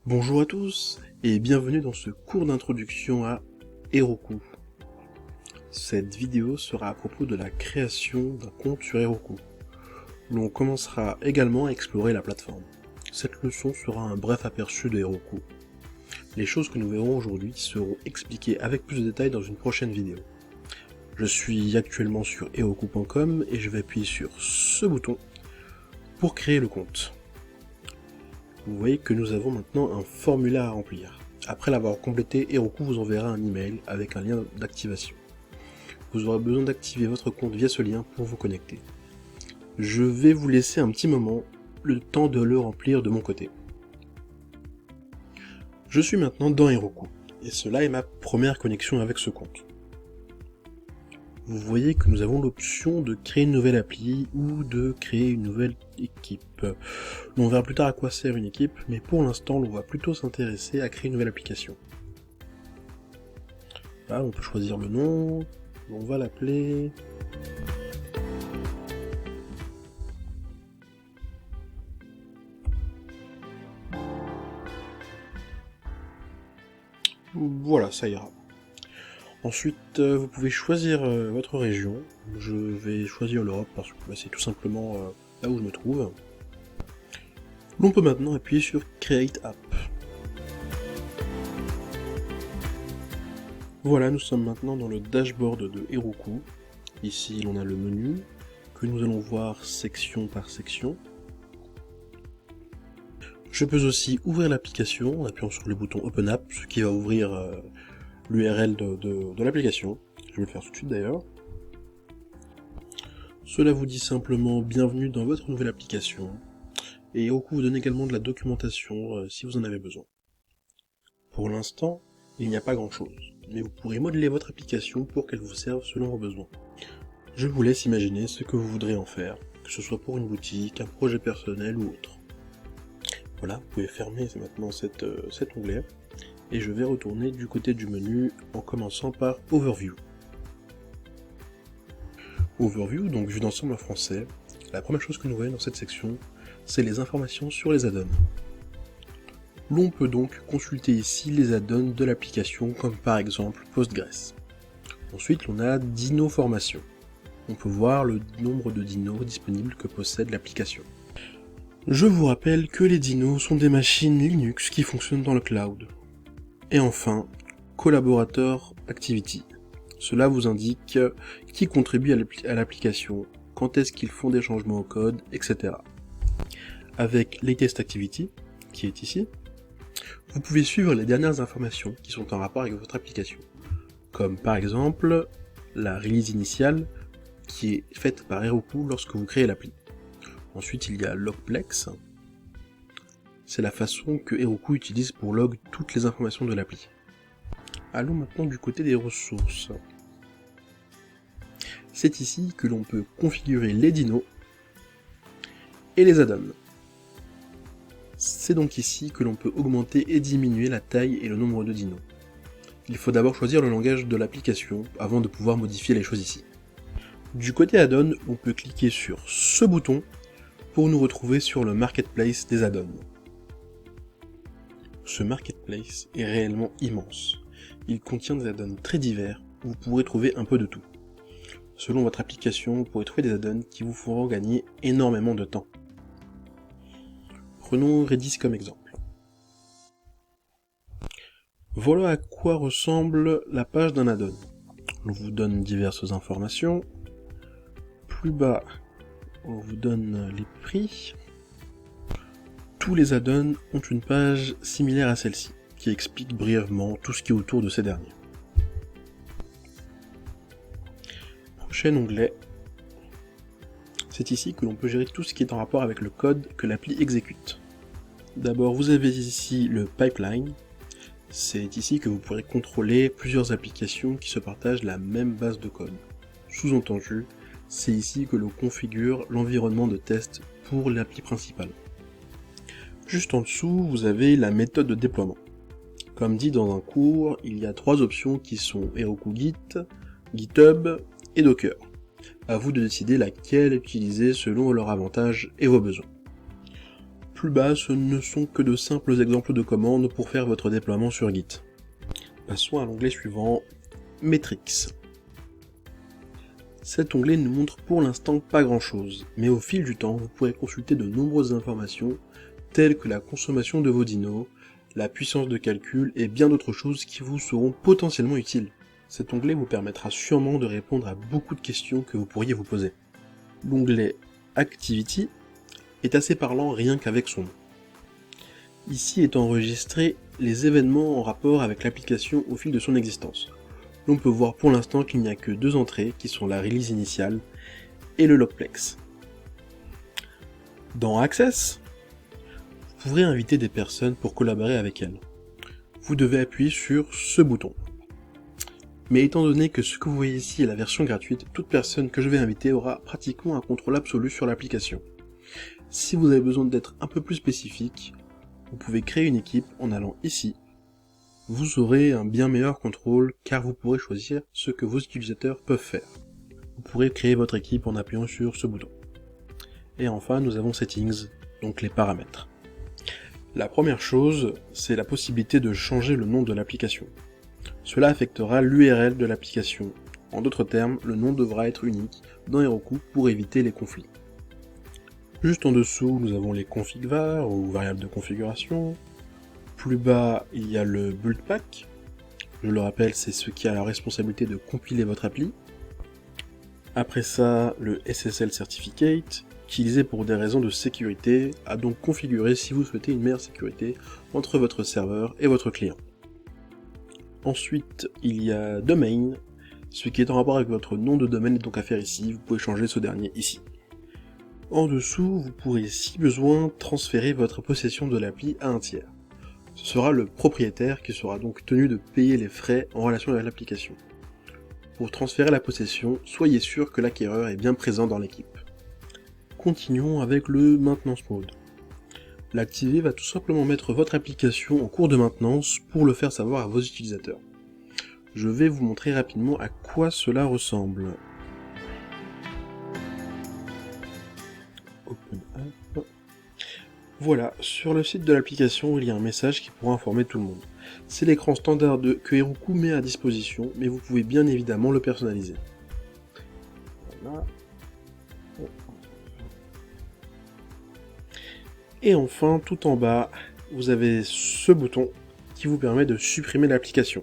Bonjour à tous et bienvenue dans ce cours d'introduction à Heroku. Cette vidéo sera à propos de la création d'un compte sur Heroku. L'on commencera également à explorer la plateforme. Cette leçon sera un bref aperçu de Heroku. Les choses que nous verrons aujourd'hui seront expliquées avec plus de détails dans une prochaine vidéo. Je suis actuellement sur heroku.com et je vais appuyer sur ce bouton pour créer le compte. Vous voyez que nous avons maintenant un formulaire à remplir. Après l'avoir complété, Heroku vous enverra un email avec un lien d'activation. Vous aurez besoin d'activer votre compte via ce lien pour vous connecter. Je vais vous laisser un petit moment, le temps de le remplir de mon côté. Je suis maintenant dans Heroku, et cela est ma première connexion avec ce compte. Vous voyez que nous avons l'option de créer une nouvelle appli ou de créer une nouvelle équipe. On verra plus tard à quoi sert une équipe, mais pour l'instant on va plutôt s'intéresser à créer une nouvelle application. Là, on peut choisir le nom, on va l'appeler... Voilà, ça ira. Ensuite, vous pouvez choisir votre région. Je vais choisir l'Europe parce que c'est tout simplement là où je me trouve. L'on peut maintenant appuyer sur Create App. Voilà, nous sommes maintenant dans le dashboard de Heroku. Ici, l'on a le menu, que nous allons voir section par section. Je peux aussi ouvrir l'application en appuyant sur le bouton Open App, ce qui va ouvrir l'URL de l'application. Je vais le faire tout de suite d'ailleurs. Cela vous dit simplement bienvenue dans votre nouvelle application. Et Heroku vous donne également de la documentation si vous en avez besoin. Pour l'instant, il n'y a pas grand chose, mais vous pourrez modeler votre application pour qu'elle vous serve selon vos besoins. Je vous laisse imaginer ce que vous voudrez en faire, que ce soit pour une boutique, un projet personnel ou autre. Voilà, vous pouvez fermer maintenant cet onglet, et je vais retourner du côté du menu en commençant par Overview. Overview, donc vue d'ensemble en français, la première chose que nous voyons dans cette section, c'est les informations sur les add-ons. L'on peut donc consulter ici les add-ons de l'application, comme par exemple Postgres. Ensuite, l'on a Dino Formation. On peut voir le nombre de dinos disponibles que possède l'application. Je vous rappelle que les dinos sont des machines Linux qui fonctionnent dans le cloud. Et enfin, Collaborator Activity. Cela vous indique qui contribue à l'application, quand est-ce qu'ils font des changements au code, etc. Avec Latest Activity, qui est ici, vous pouvez suivre les dernières informations qui sont en rapport avec votre application, comme par exemple la release initiale qui est faite par Heroku lorsque vous créez l'appli. Ensuite, il y a Logplex, c'est la façon que Heroku utilise pour log toutes les informations de l'appli. Allons maintenant du côté des ressources. C'est ici que l'on peut configurer les dinos et les add-ons. C'est donc ici que l'on peut augmenter et diminuer la taille et le nombre de dinos. Il faut d'abord choisir le langage de l'application avant de pouvoir modifier les choses ici. Du côté add-on, on peut cliquer sur ce bouton pour nous retrouver sur le marketplace des add-ons. Ce marketplace est réellement immense. Il contient des add-ons très divers où vous pourrez trouver un peu de tout. Selon votre application, vous pourrez trouver des add-ons qui vous feront gagner énormément de temps. Prenons Redis comme exemple. Voilà à quoi ressemble la page d'un add-on. On vous donne diverses informations. Plus bas, on vous donne les prix. Tous les add-ons ont une page similaire à celle-ci, qui explique brièvement tout ce qui est autour de ces derniers. Prochain onglet. C'est ici que l'on peut gérer tout ce qui est en rapport avec le code que l'appli exécute. D'abord, vous avez ici le pipeline. C'est ici que vous pourrez contrôler plusieurs applications qui se partagent la même base de code. Sous-entendu, c'est ici que l'on configure l'environnement de test pour l'appli principale. Juste en dessous, vous avez la méthode de déploiement. Comme dit dans un cours, il y a 3 options qui sont Heroku Git, GitHub et Docker. À vous de décider laquelle utiliser selon leurs avantages et vos besoins. plus bas, ce ne sont que de simples exemples de commandes pour faire votre déploiement sur Git. Passons à l'onglet suivant, Metrics. Cet onglet ne montre pour l'instant pas grand chose, mais au fil du temps, vous pourrez consulter de nombreuses informations, telles que la consommation de vos dinos, la puissance de calcul et bien d'autres choses qui vous seront potentiellement utiles. Cet onglet vous permettra sûrement de répondre à beaucoup de questions que vous pourriez vous poser. L'onglet Activity est assez parlant rien qu'avec son nom. Ici est enregistré les événements en rapport avec l'application au fil de son existence. L'on peut voir pour l'instant qu'il n'y a que 2 entrées qui sont la release initiale et le logplex. Dans Access, vous pourrez inviter des personnes pour collaborer avec elles. Vous devez appuyer sur ce bouton. Mais étant donné que ce que vous voyez ici est la version gratuite, toute personne que je vais inviter aura pratiquement un contrôle absolu sur l'application. Si vous avez besoin d'être un peu plus spécifique, vous pouvez créer une équipe en allant ici. Vous aurez un bien meilleur contrôle car vous pourrez choisir ce que vos utilisateurs peuvent faire. Vous pourrez créer votre équipe en appuyant sur ce bouton. Et enfin, nous avons Settings, donc les paramètres. La première chose, c'est la possibilité de changer le nom de l'application. Cela affectera l'URL de l'application. En d'autres termes, le nom devra être unique dans Heroku pour éviter les conflits. Juste en dessous, nous avons les config var ou variables de configuration. Plus bas, il y a le build pack. Je le rappelle, c'est ce qui a la responsabilité de compiler votre appli. Après ça, le SSL Certificate, utilisé pour des raisons de sécurité, à donc configurer si vous souhaitez une meilleure sécurité entre votre serveur et votre client. Ensuite, il y a Domain, ce qui est en rapport avec votre nom de domaine est donc à faire ici, vous pouvez changer ce dernier ici. En dessous, vous pourrez, si besoin, transférer votre possession de l'appli à un tiers. Ce sera le propriétaire qui sera donc tenu de payer les frais en relation avec l'application. Pour transférer la possession, soyez sûr que l'acquéreur est bien présent dans l'équipe. Continuons avec le Maintenance Mode. L'activer va tout simplement mettre votre application en cours de maintenance pour le faire savoir à vos utilisateurs. Je vais vous montrer rapidement à quoi cela ressemble. Open App. Voilà, sur le site de l'application, il y a un message qui pourra informer tout le monde. C'est l'écran standard que Heroku met à disposition, mais vous pouvez bien évidemment le personnaliser. Voilà. Et enfin, tout en bas, vous avez ce bouton qui vous permet de supprimer l'application.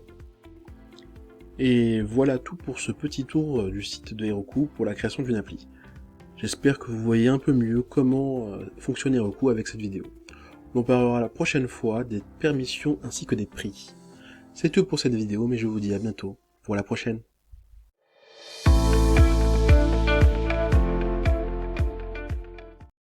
Et voilà tout pour ce petit tour du site de Heroku pour la création d'une appli. J'espère que vous voyez un peu mieux comment fonctionne Heroku avec cette vidéo. On parlera la prochaine fois des permissions ainsi que des prix. C'est tout pour cette vidéo, mais je vous dis à bientôt pour la prochaine.